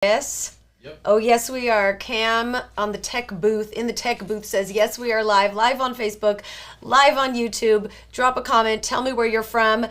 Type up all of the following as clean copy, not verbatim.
Yes. Yep. Oh, yes, we are. Cam on the tech booth, in the tech booth says, yes, we are live on Facebook, live on YouTube. Drop a comment. Tell me where you're from.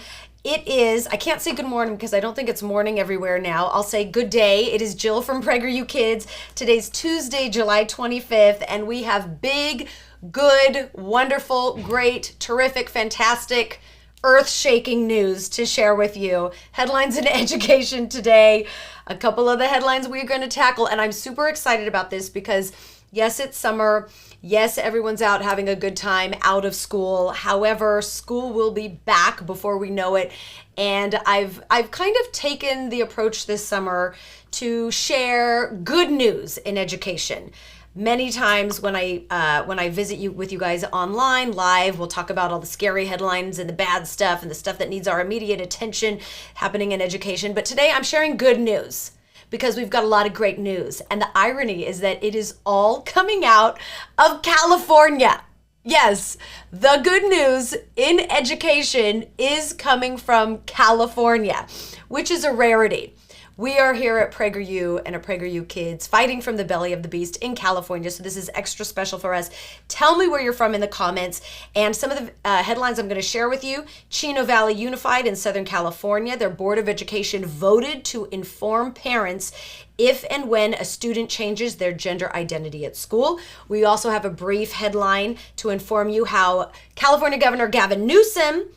It is, I can't say good morning because I don't think it's morning everywhere now. I'll say good day. It is Jill from PragerU Kids. Today's Tuesday, July 25th, and we have big, good, wonderful, great, terrific, fantastic, earth-shaking news to share with you. Headlines in education today. A couple of the headlines we're going to tackle, and I'm super excited about this because yes, it's summer. Yes, everyone's out having a good time out of school. However, school will be back before we know it. And I've kind of taken the approach this summer to share good news in education. Many times when I visit you with you guys online live, we'll talk about all the scary headlines and the bad stuff and the stuff that needs our immediate attention happening in education. But today I'm sharing good news because we've got a lot of great news. And the irony is that it is all coming out of California. Yes, the good news in education is coming from California, which is a rarity. We are here at PragerU and at PragerU Kids fighting from the belly of the beast in California, so this is extra special for us. Tell me where you're from in the comments, and some of the headlines I'm going to share with you. Chino Valley Unified in Southern California, their Board of Education voted to inform parents if and when a student changes their gender identity at school. We also have a brief headline to inform you how California Governor Gavin Newsom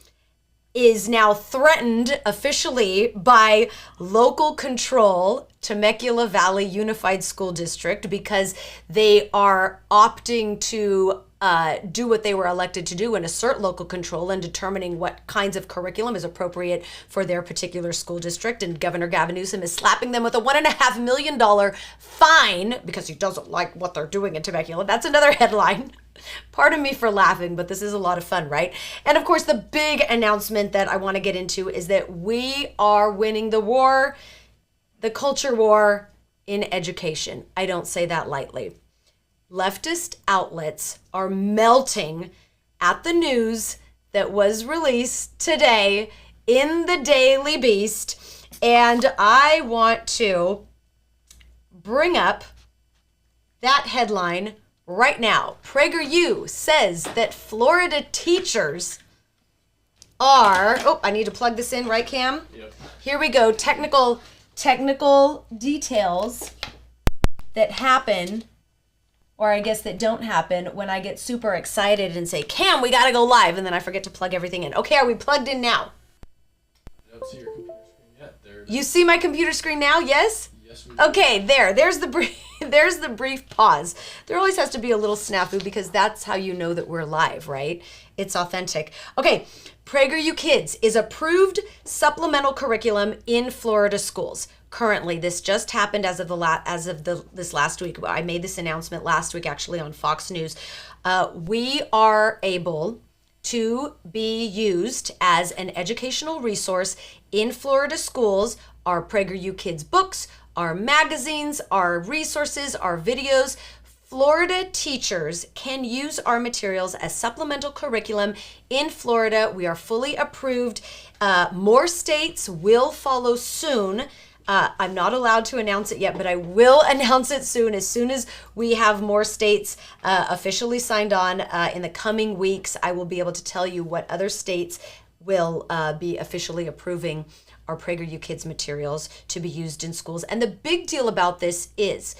is now threatened officially by local control, Temecula Valley Unified School District, because they are opting to do what they were elected to do and assert local control in determining what kinds of curriculum is appropriate for their particular school district. And Governor Gavin Newsom is slapping them with a $1.5 million fine because he doesn't like what they're doing in Temecula. That's another headline. Pardon me for laughing, but this is a lot of fun, right? And of course, the big announcement that I want to get into is that we are winning the war, the culture war in education. I don't say that lightly. Leftist outlets are melting at the news that was released today in the Daily Beast. And I want to bring up that headline right now. PragerU says that Florida teachers are, oh, I need to plug this in, right, Cam? Yep. Here we go. Technical details that happen, or I guess that don't happen, when I get super excited and say, Cam, we got to go live, and then I forget to plug everything in. Okay, are we plugged in now? I don't see your computer screen yet. There it is. You see my computer screen now? Yes? Yes, we do. Okay, there's the brief pause. There always has to be a little snafu because that's how you know that we're live, right? It's authentic. Okay, PragerU Kids is approved supplemental curriculum in Florida schools. Currently, this just happened as of this last week. I made this announcement last week, actually, on Fox News. We are able to be used as an educational resource in Florida schools. Our PragerU Kids books, our magazines, our resources, our videos. Florida teachers can use our materials as supplemental curriculum in Florida. We are fully approved. More states will follow soon. I'm not allowed to announce it yet, but I will announce it soon as we have more states officially signed on. In the coming weeks, I will be able to tell you what other states will be officially approving our PragerU Kids materials to be used in schools. And the big deal about this is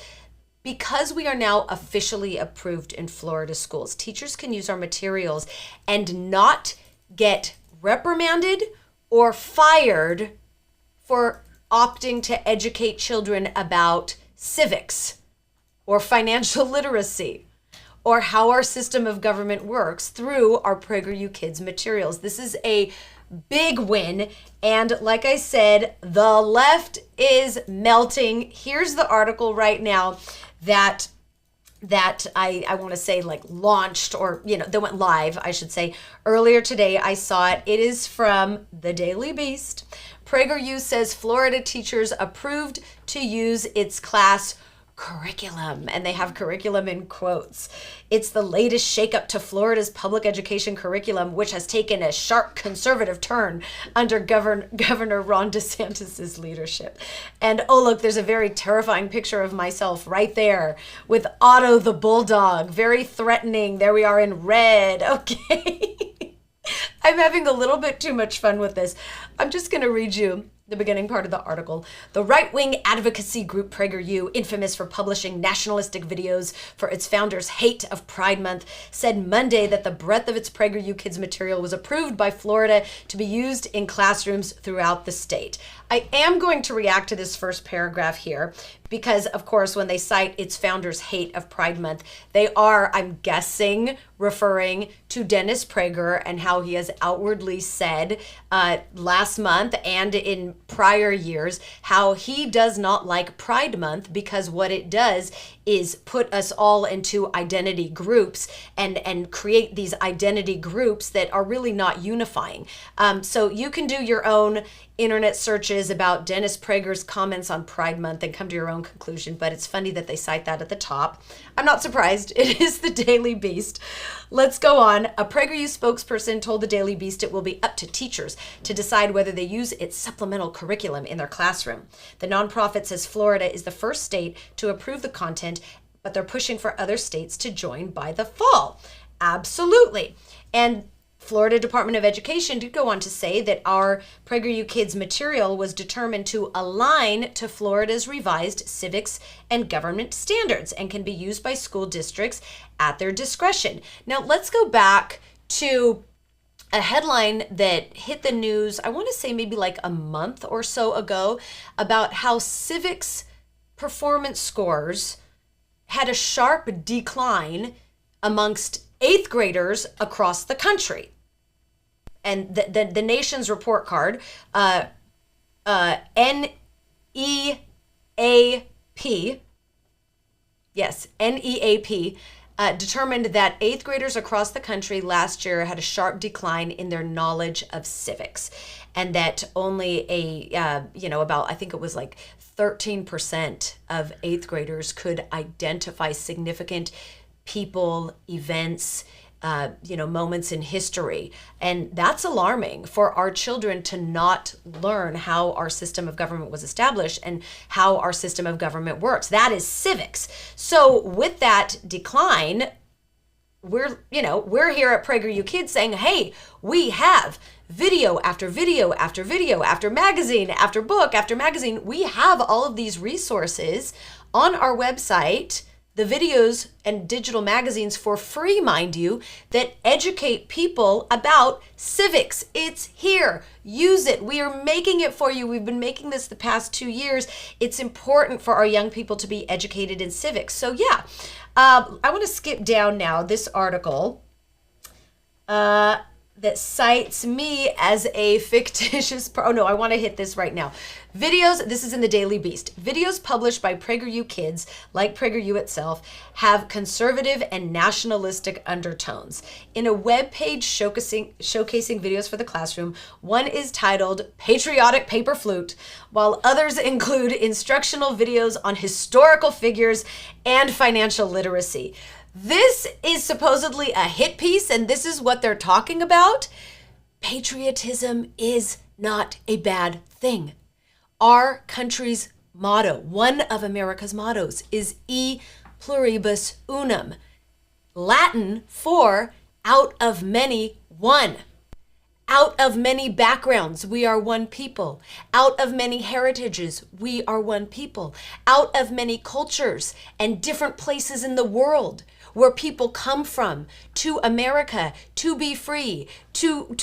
because we are now officially approved in Florida schools, teachers can use our materials and not get reprimanded or fired for opting to educate children about civics or financial literacy or how our system of government works through our PragerU Kids materials. This is a big win. And like I said, the left is melting. Here's the article right now that I want to say like launched, or, you know, that went live, I should say. Earlier today, I saw it. It is from the Daily Beast. PragerU says Florida teachers approved to use its class curriculum, and they have curriculum in quotes. It's the latest shakeup to Florida's public education curriculum, which has taken a sharp conservative turn under Governor Ron DeSantis's leadership. And oh, look, there's a very terrifying picture of myself right there with Otto the bulldog, very threatening. There we are in red. Okay. I'm having a little bit too much fun with this. I'm just going to read you the beginning part of the article. The right-wing advocacy group PragerU, infamous for publishing nationalistic videos for its founders' hate of Pride Month, said Monday that the breadth of its PragerU Kids material was approved by Florida to be used in classrooms throughout the state. I am going to react to this first paragraph here because, of course, when they cite its founders' hate of Pride Month, they are, I'm guessing, referring to Dennis Prager and how he has outwardly said last month and in prior years how he does not like Pride Month because what it does is put us all into identity groups and create these identity groups that are really not unifying. So you can do your own internet searches about Dennis Prager's comments on Pride Month and come to your own conclusion, but it's funny that they cite that at the top. I'm not surprised. It is the Daily Beast. Let's go on. A PragerU spokesperson told the Daily Beast it will be up to teachers to decide whether they use its supplemental curriculum in their classroom. The nonprofit says Florida is the first state to approve the content, but they're pushing for other states to join by the fall. Absolutely. And Florida Department of Education did go on to say that our PragerU Kids material was determined to align to Florida's revised civics and government standards and can be used by school districts at their discretion. Now, let's go back to a headline that hit the news, I want to say maybe like a month or so ago, about how civics performance scores had a sharp decline amongst eighth graders across the country. And the nation's report card, NEAP, yes, NEAP, determined that eighth graders across the country last year had a sharp decline in their knowledge of civics, and that only about, I think it was like 13% of eighth graders could identify significant people, events, moments in history. And that's alarming for our children to not learn how our system of government was established and how our system of government works. That is civics. So with that decline, we're here at PragerU Kids saying, hey, we have video after video after video after magazine after book after magazine. We have all of these resources on our website, the videos and digital magazines for free, mind you, that educate people about civics. It's here. Use it. We are making it for you. We've been making this the past 2 years. It's important for our young people to be educated in civics. So yeah, I want to skip down now this article that cites me as a fictitious, I want to hit this right now. Videos, this is in the Daily Beast. Videos published by PragerU Kids, like PragerU itself, have conservative and nationalistic undertones. In a web page showcasing videos for the classroom, one is titled Patriotic Paper Flute, while others include instructional videos on historical figures and financial literacy. This is supposedly a hit piece, and this is what they're talking about. Patriotism is not a bad thing. Our country's motto, one of America's mottos, is E pluribus unum, Latin for out of many, one. Out of many backgrounds, we are one people. Out of many heritages, we are one people. Out of many cultures and different places in the world where people come from to America to be free, to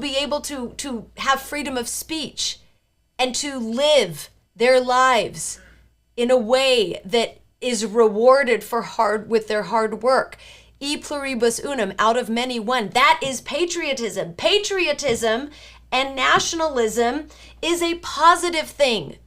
be able to have freedom of speech and to live their lives in a way that is rewarded with their hard work. E pluribus unum, out of many one. That is patriotism. Patriotism and nationalism is a positive thing.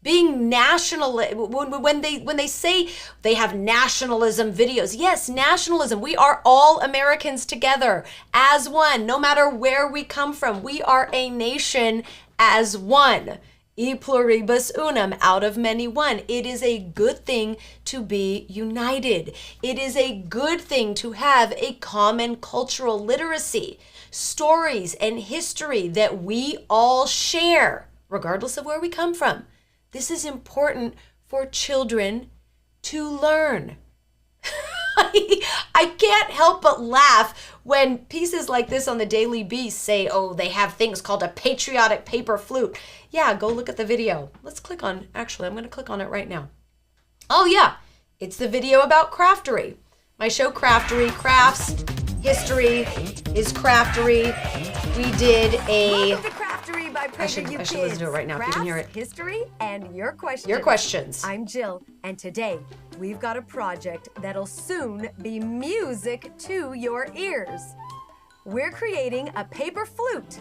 Being national, when they say they have nationalism videos, yes, nationalism. We are all Americans together as one, no matter where we come from. We are a nation as one. E pluribus unum, out of many one. It is a good thing to be united. It is a good thing to have a common cultural literacy, stories and history that we all share, regardless of where we come from. This is important for children to learn. I can't help but laugh when pieces like this on the Daily Beast say, oh, they have things called a patriotic paper flute. Yeah, go look at the video. Let's click on, actually, I'm going to click on it right now. Oh yeah, it's the video about craftery. My show Craftery, crafts, history is craftery. We did a... Welcome to Craftery by PragerU Kids. I should listen to it right now if you can hear it. History and your questions. Your questions. I'm Jill, and today we've got a project that'll soon be music to your ears. We're creating a paper flute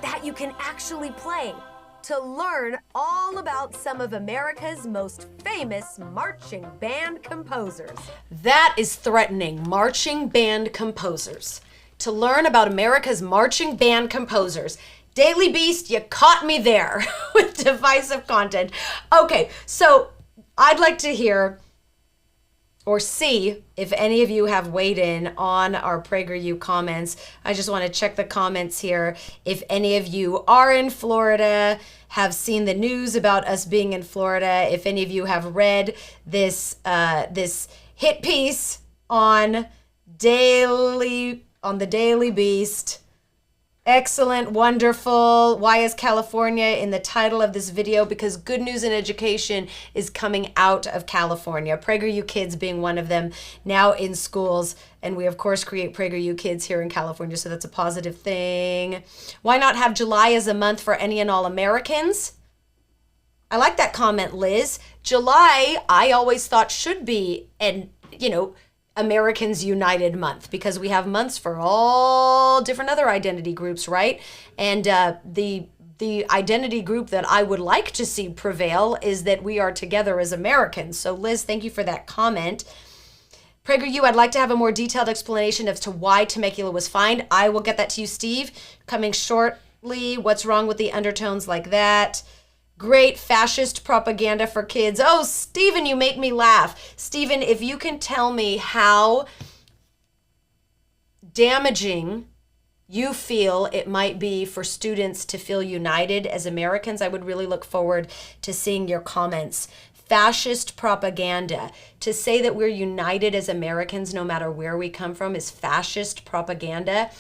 that you can actually play to learn all about some of America's most famous marching band composers. That is threatening, marching band composers. To learn about America's marching band composers. Daily Beast, you caught me there with divisive content. Okay, so I'd like to hear or see if any of you have weighed in on our PragerU comments. I just want to check the comments here. If any of you are in Florida, have seen the news about us being in Florida, if any of you have read this hit piece on the Daily Beast. Excellent, wonderful. Why is California in the title of this video? Because good news in education is coming out of California. PragerU Kids being one of them, now in schools. And we, of course, create PragerU Kids here in California, so that's a positive thing. Why not have July as a month for any and all Americans? I like that comment, Liz. July, I always thought should be, Americans United month, because we have months for all different other identity groups, right? And the identity group that I would like to see prevail is that we are together as Americans. So Liz, thank you for that comment. PragerU, I'd like to have a more detailed explanation as to why Temecula was fined. I will get that to you, Steve, coming shortly. What's wrong with the undertones like that? Great fascist propaganda for kids. Oh, Stephen, you make me laugh. Stephen, if you can tell me how damaging you feel it might be for students to feel united as Americans, I would really look forward to seeing your comments. Fascist propaganda. To say that we're united as Americans no matter where we come from is fascist propaganda.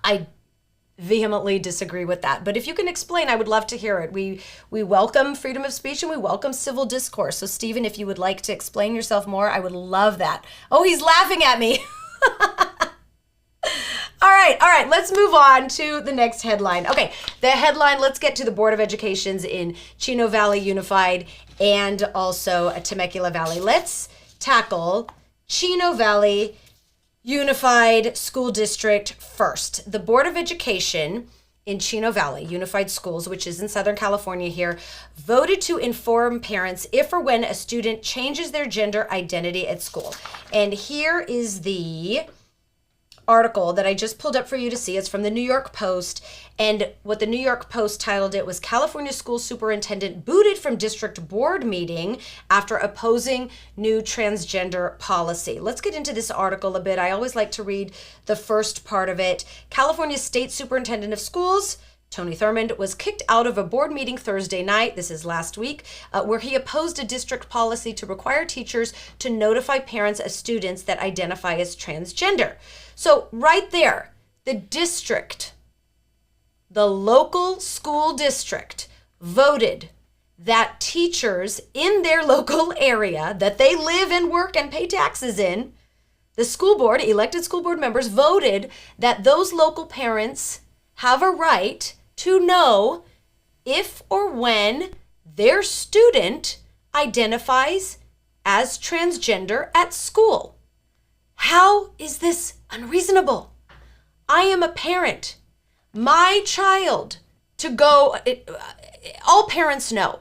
I vehemently disagree with that. But if you can explain, I would love to hear it. We welcome freedom of speech and we welcome civil discourse. So Stephen, if you would like to explain yourself more, I would love that. Oh, he's laughing at me. All right, let's move on to the next headline. Okay, the headline, let's get to the Board of Educations in Chino Valley Unified and also Temecula Valley. Let's tackle Chino Valley Unified School District first. The Board of Education in Chino Valley Unified Schools, which is in Southern California here, voted to inform parents if or when a student changes their gender identity at school. And here is the article that I just pulled up for you to see. It's from the New York Post, and what the New York Post titled it was California School Superintendent Booted from District Board Meeting After Opposing New Transgender Policy. Let's get into this article a bit. I always like to read the first part of it. California State Superintendent of Schools Tony Thurmond was kicked out of a board meeting Thursday night, this is last week, where he opposed a district policy to require teachers to notify parents of students that identify as transgender. So right there, the district, the local school district voted that teachers in their local area that they live and work and pay taxes in, the school board, elected school board members voted that those local parents have a right to know if or when their student identifies as transgender at school. How is this unreasonable? I am a parent. My child to go, all parents know,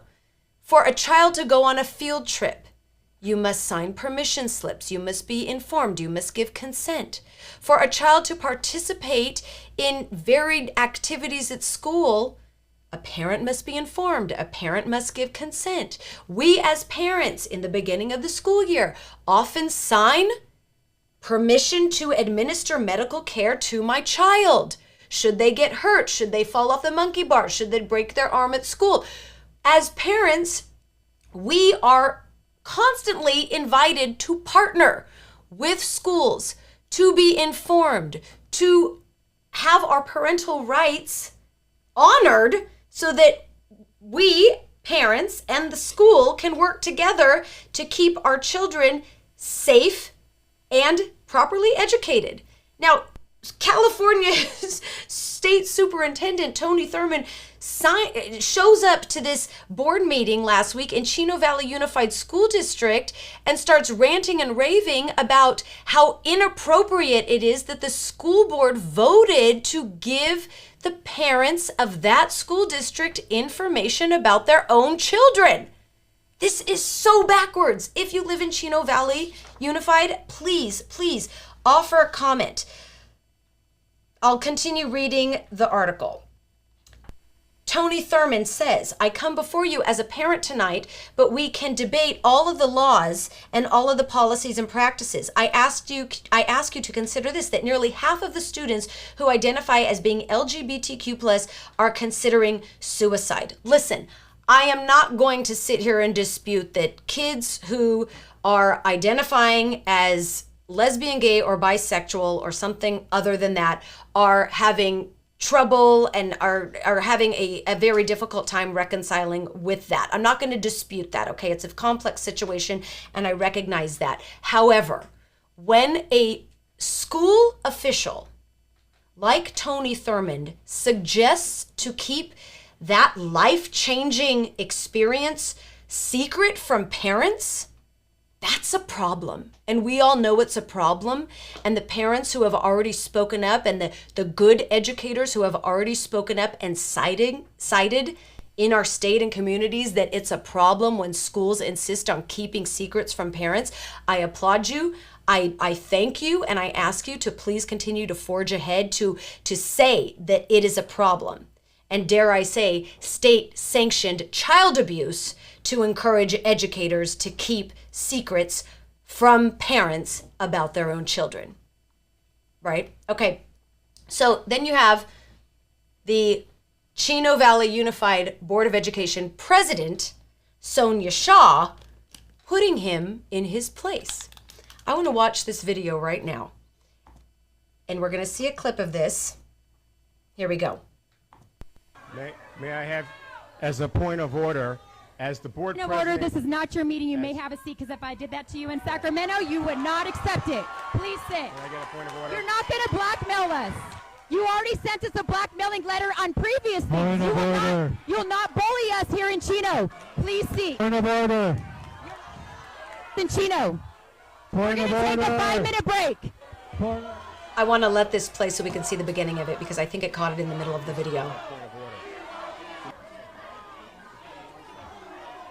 for a child to go on a field trip, you must sign permission slips. You must be informed. You must give consent. For a child to participate in varied activities at school, A parent must be informed. A parent must give consent. We as parents in the beginning of the school year often sign permission to administer medical care to my child. Should they get hurt? Should they fall off the monkey bar? Should they break their arm at school? As parents, we are constantly invited to partner with schools, to be informed, to have our parental rights honored so that we, parents, and the school can work together to keep our children safe and properly educated. Now, California's state superintendent, Tony Thurmond, shows up to this board meeting last week in Chino Valley Unified School District and starts ranting and raving about how inappropriate it is that the school board voted to give the parents of that school district information about their own children. This is so backwards. If you live in Chino Valley Unified, please offer a comment. I'll continue reading the article. Tony Thurmond says, I come before you as a parent tonight, but we can debate all of the laws and all of the policies and practices. I ask you to consider this, that nearly half of the students who identify as being LGBTQ+ are considering suicide. Listen, I am not going to sit here and dispute that kids who are identifying as lesbian, gay, or bisexual or something other than that are having trouble and are having a very difficult time reconciling with that. I'm not going to dispute that, okay? It's a complex situation and I recognize that. However, when a school official like Tony Thurmond suggests to keep that life-changing experience secret from parents, that's a problem. And we all know it's a problem. And the parents who have already spoken up and the good educators who have already spoken up and cited in our state and communities that it's a problem when schools insist on keeping secrets from parents, I applaud you. I thank you, and I ask you to please continue to forge ahead to say that it is a problem. And dare I say, state-sanctioned child abuse to encourage educators to keep secrets from parents about their own children. Right? Okay. So then you have the Chino Valley Unified Board of Education president, Sonia Shaw, putting him in his place. I want to watch this video right now. And we're going to see a clip of this. Here we go. May I have, as a point of order, as the board president... This is not your meeting. You may have a seat, because if I did that to you in Sacramento, you would not accept it. Please sit. May I get a point of order? You're not going to blackmail us. You already sent us a blackmailing letter on previous things. You'll not bully us here in Chino. Please sit. Point of order. In Chino. We're going to take a 5-minute break. I want to let this play so we can see the beginning of it because I think it caught it in the middle of the video.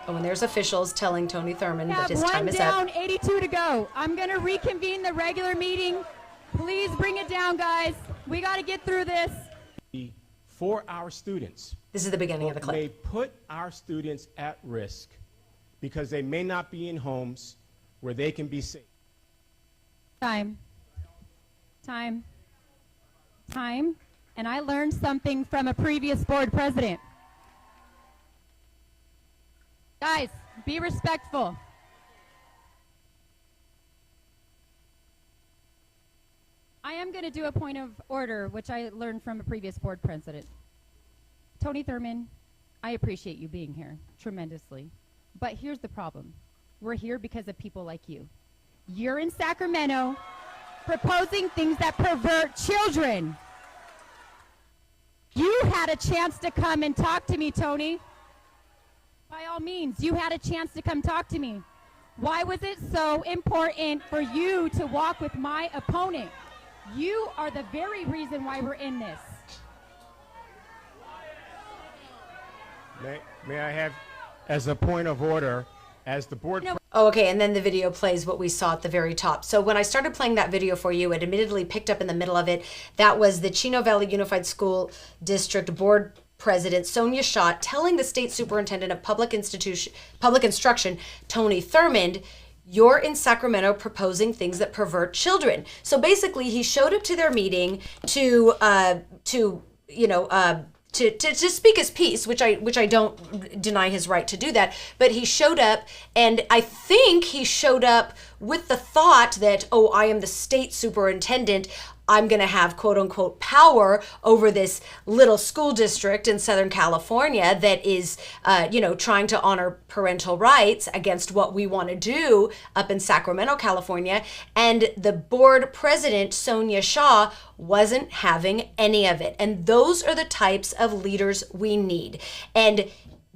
And when there's officials telling Tony Thurmond that his time is up. One down, 82 to go. I'm going to reconvene the regular meeting. Please bring it down, guys. We got to get through this. For our students. This is the beginning of the clip. May put our students at risk because they may not be in homes where they can be safe. Time. And I learned something from a previous board president. Guys, be respectful. I am going to do a point of order, which I learned from a previous board president. Tony Thurmond, I appreciate you being here tremendously. But here's the problem. We're here because of people like you. You're in Sacramento proposing things that pervert children. You had a chance to come and talk to me, Tony. By all means, you had a chance to come talk to me. Why was it so important for you to walk with my opponent? You are the very reason why we're in this. May I have, as a point of order, as the board... Oh, okay, and then the video plays what we saw at the very top. So when I started playing that video for you, it admittedly picked up in the middle of it. That was the Chino Valley Unified School District Board President Sonia Shaw telling the state superintendent of public instruction, Tony Thurmond, you're in Sacramento proposing things that pervert children. So basically, he showed up to their meeting to speak his piece, which I don't deny his right to do that. But he showed up, and I think he showed up with the thought that, oh, I am the state superintendent. I'm going to have quote unquote power over this little school district in Southern California that is, trying to honor parental rights against what we want to do up in Sacramento, California. And the board president, Sonia Shaw, wasn't having any of it. And those are the types of leaders we need. And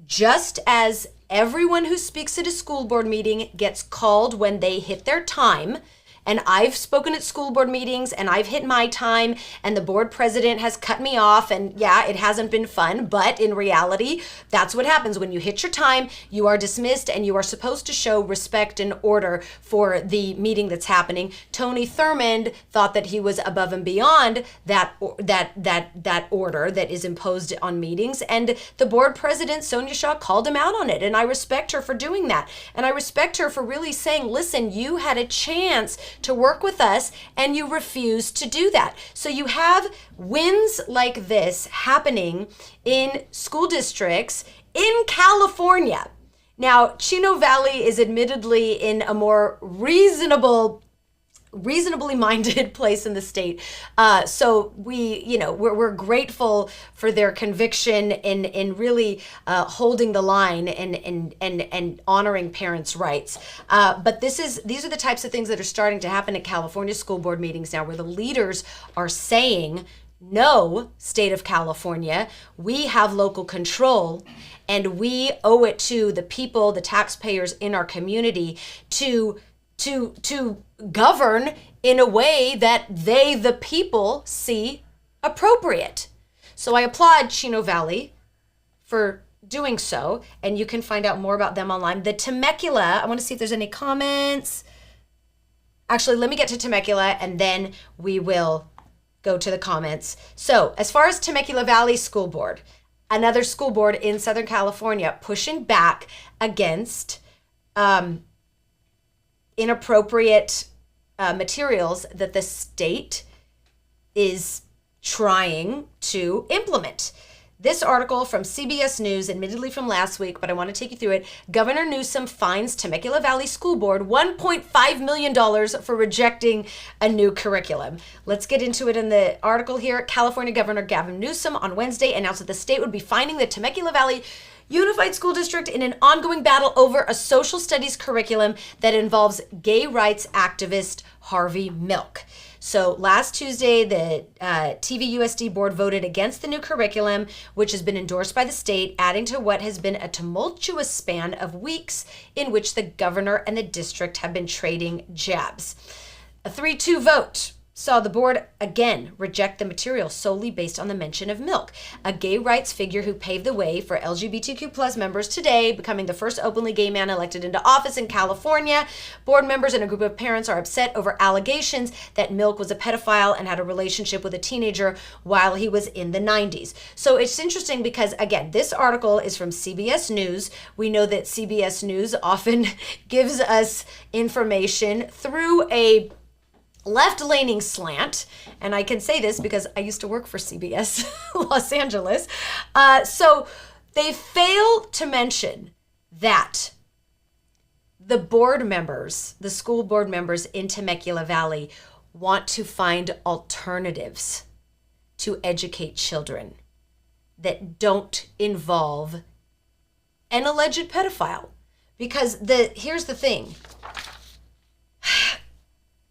just as everyone who speaks at a school board meeting gets called when they hit their time, and I've spoken at school board meetings and I've hit my time and the board president has cut me off, and yeah, it hasn't been fun, but in reality, that's what happens. When you hit your time, you are dismissed and you are supposed to show respect and order for the meeting that's happening. Tony Thurmond thought that he was above and beyond that order that is imposed on meetings, and the board president, Sonia Shaw, called him out on it, and I respect her for doing that. And I respect her for really saying, listen, you had a chance to work with us and you refuse to do that. So you have wins like this happening in school districts in California. Now, Chino Valley is admittedly in a more reasonably minded place in the state. So we're grateful for their conviction in really holding the line and honoring parents' rights. But these are the types of things that are starting to happen at California school board meetings now, where the leaders are saying, no, state of California, we have local control, and we owe it to the people, the taxpayers in our community to govern in a way that they, the people, see appropriate. So I applaud Chino Valley for doing so, and you can find out more about them online. The Temecula, I want to see if there's any comments. Actually, let me get to Temecula, and then we will go to the comments. So as far as Temecula Valley School Board, another school board in Southern California pushing back against inappropriate materials that the state is trying to implement. This article from CBS News, admittedly from last week, but I want to take you through it. Governor Newsom fines Temecula Valley School Board $1.5 million for rejecting a new curriculum. Let's get into it in the article here. California Governor Gavin Newsom on Wednesday announced that the state would be fining the Temecula Valley Unified School District in an ongoing battle over a social studies curriculum that involves gay rights activist Harvey Milk. So last Tuesday, the TVUSD board voted against the new curriculum, which has been endorsed by the state, adding to what has been a tumultuous span of weeks in which the governor and the district have been trading jabs. A 3-2 vote saw the board again reject the material solely based on the mention of Milk, a gay rights figure who paved the way for LGBTQ plus members today, becoming the first openly gay man elected into office in California. Board members and a group of parents are upset over allegations that Milk was a pedophile and had a relationship with a teenager while he was in the 90s. So it's interesting because, again, this article is from CBS News. We know that CBS News often gives us information through a left-leaning slant, and I can say this because I used to work for CBS Los Angeles. So they fail to mention that the board members, the school board members in Temecula Valley, want to find alternatives to educate children that don't involve an alleged pedophile. Because here's the thing.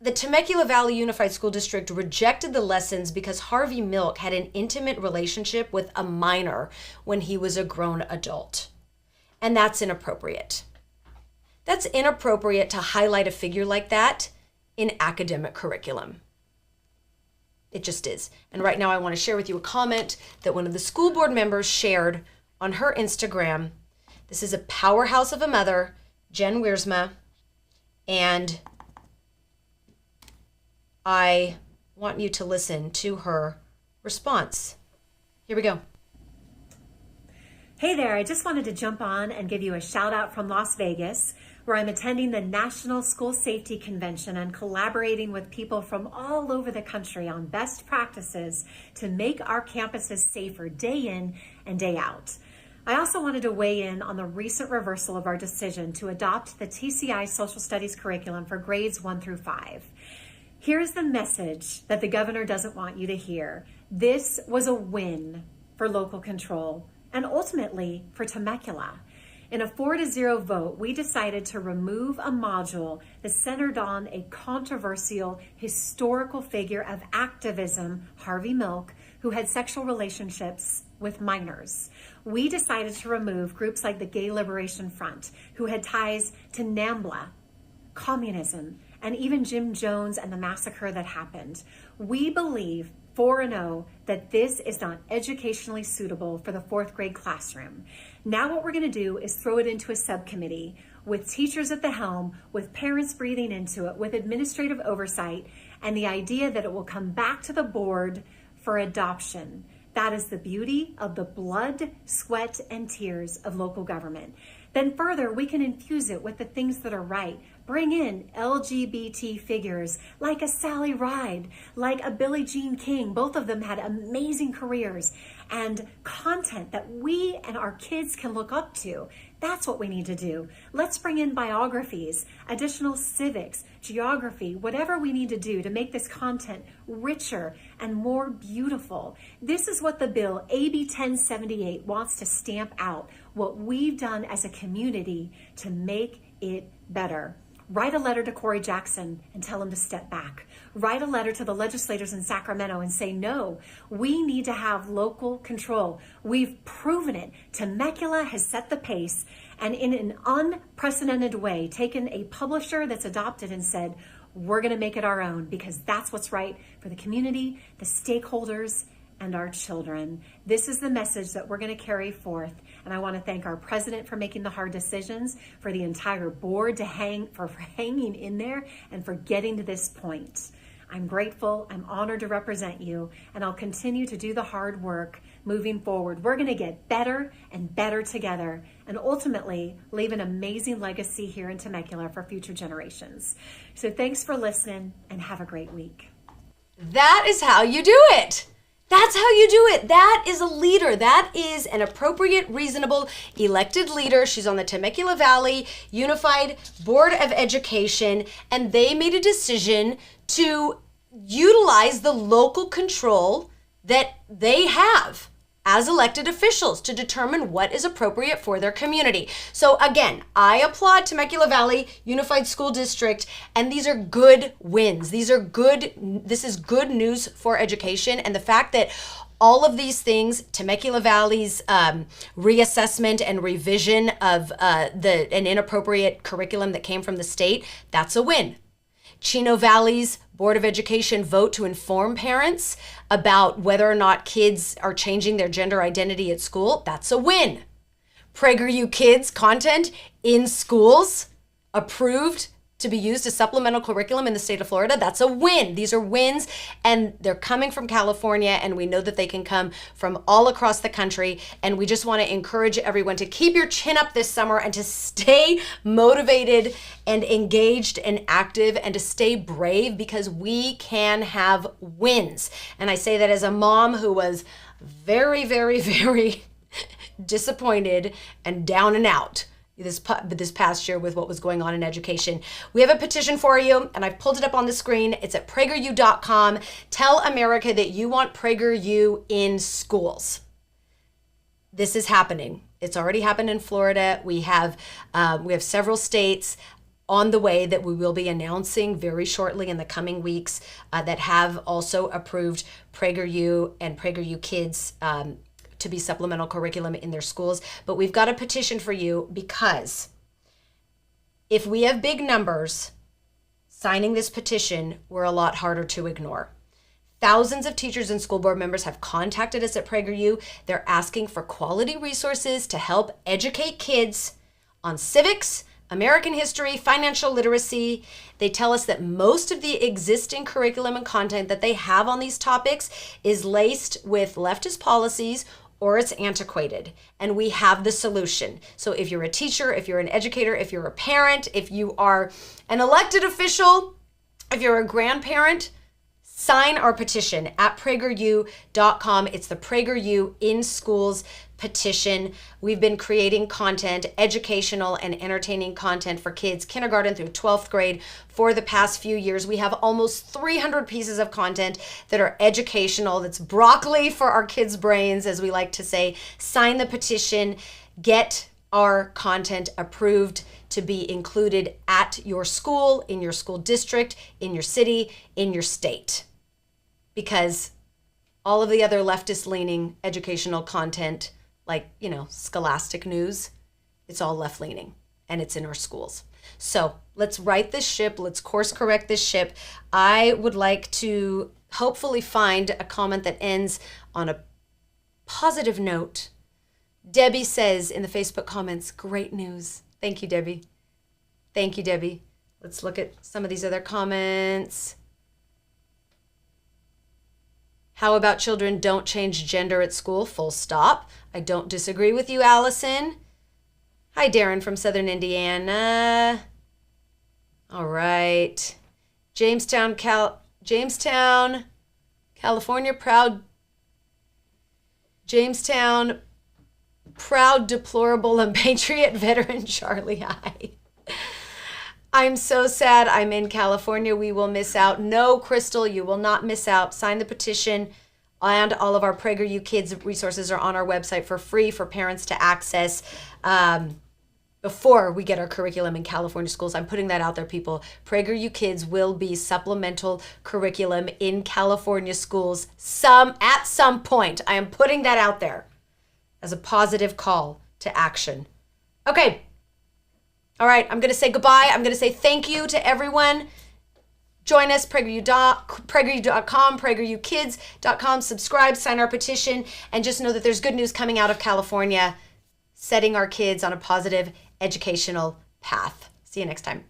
The Temecula Valley Unified School District rejected the lessons because Harvey Milk had an intimate relationship with a minor when he was a grown adult. And that's inappropriate. That's inappropriate to highlight a figure like that in academic curriculum. It just is. And right now I want to share with you a comment that one of the school board members shared on her Instagram. This is a powerhouse of a mother, Jen Wiersma, and I want you to listen to her response. Here we go. Hey there, I just wanted to jump on and give you a shout out from Las Vegas, where I'm attending the National School Safety Convention and collaborating with people from all over the country on best practices to make our campuses safer day in and day out. I also wanted to weigh in on the recent reversal of our decision to adopt the TCI Social Studies curriculum for grades 1 through 5. Here's the message that the governor doesn't want you to hear. This was a win for local control and ultimately for Temecula. In a 4-0 vote, we decided to remove a module that centered on a controversial historical figure of activism, Harvey Milk, who had sexual relationships with minors. We decided to remove groups like the Gay Liberation Front, who had ties to NAMBLA, communism, and even Jim Jones and the massacre that happened. We believe 4-0 that this is not educationally suitable for the 4th grade classroom. Now what we're going to do is throw it into a subcommittee with teachers at the helm, with parents breathing into it, with administrative oversight, and the idea that it will come back to the board for adoption. That is the beauty of the blood, sweat, and tears of local government. Then further, we can infuse it with the things that are right. Bring in LGBT figures like a Sally Ride, like a Billie Jean King. Both of them had amazing careers and content that we and our kids can look up to. That's what we need to do. Let's bring in biographies, additional civics, geography, whatever we need to do to make this content richer and more beautiful. This is what the bill AB 1078 wants to stamp out, what we've done as a community to make it better. Write a letter to Corey Jackson and tell him to step back. Write a letter to the legislators in Sacramento and say, no, we need to have local control. We've proven it. Temecula has set the pace and in an unprecedented way taken a publisher that's adopted and said, we're going to make it our own because that's what's right for the community, the stakeholders, and our children. This is the message that we're going to carry forth. And I want to thank our president for making the hard decisions, for the entire board for hanging in there and for getting to this point. I'm grateful. I'm honored to represent you, and I'll continue to do the hard work moving forward. We're going to get better and better together and ultimately leave an amazing legacy here in Temecula for future generations. So thanks for listening and have a great week. That is how you do it. That's how you do it. That is a leader. That is an appropriate, reasonable, elected leader. She's on the Temecula Valley Unified Board of Education, and they made a decision to utilize the local control that they have as elected officials to determine what is appropriate for their community. So again, I applaud Temecula Valley Unified School District, and these are good wins. This is good news for education, and the fact that all of these things, Temecula Valley's reassessment and revision of an inappropriate curriculum that came from the state, that's a win. Chino Valley's Board of Education vote to inform parents about whether or not kids are changing their gender identity at school, that's a win. PragerU Kids content in schools approved to be used as supplemental curriculum in the state of Florida, that's a win. These are wins, and they're coming from California, and we know that they can come from all across the country, and we just want to encourage everyone to keep your chin up this summer and to stay motivated and engaged and active and to stay brave, because we can have wins. And I say that as a mom who was very, very, very disappointed and down and out this past year with what was going on in education. We have a petition for you, and I've pulled it up on the screen. It's at PragerU.com. Tell America that you want PragerU in schools. This is happening. It's already happened in Florida. We have several states on the way that we will be announcing very shortly in the coming weeks that have also approved PragerU and PragerU Kids to be supplemental curriculum in their schools. But we've got a petition for you, because if we have big numbers signing this petition, we're a lot harder to ignore. Thousands of teachers and school board members have contacted us at PragerU. They're asking for quality resources to help educate kids on civics, American history, financial literacy. They tell us that most of the existing curriculum and content that they have on these topics is laced with leftist policies or it's antiquated, and we have the solution. So if you're a teacher, if you're an educator, if you're a parent, if you are an elected official, if you're a grandparent, sign our petition at PragerU.com. It's the PragerU in Schools petition. We've been creating content, educational and entertaining content for kids kindergarten through 12th grade for the past few years. We have almost 300 pieces of content that are educational. That's broccoli for our kids' brains, as we like to say. Sign the petition, get our content approved to be included at your school, in your school district, in your city, in your state. Because all of the other leftist-leaning educational content, like, scholastic news, it's all left-leaning, and it's in our schools. So let's right this ship. Let's course correct this ship. I would like to hopefully find a comment that ends on a positive note. Debbie says in the Facebook comments, great news. Thank you, Debbie. Thank you, Debbie. Let's look at some of these other comments. How about children don't change gender at school? Full stop. I don't disagree with you, Allison. Hi, Darren from Southern Indiana. All right. Jamestown, California, proud. Jamestown, proud, deplorable, and patriot veteran Charlie. Hi. I'm so sad I'm in California. We will miss out. No, Crystal, you will not miss out. Sign the petition, and all of our PragerU Kids resources are on our website for free for parents to access before we get our curriculum in California schools. I'm putting that out there, people. PragerU Kids will be supplemental curriculum in California schools at some point. I am putting that out there as a positive call to action. Okay. All right, I'm going to say goodbye. I'm going to say thank you to everyone. Join us, PragerU.com, PragerUKids.com. Subscribe, sign our petition, and just know that there's good news coming out of California, setting our kids on a positive educational path. See you next time.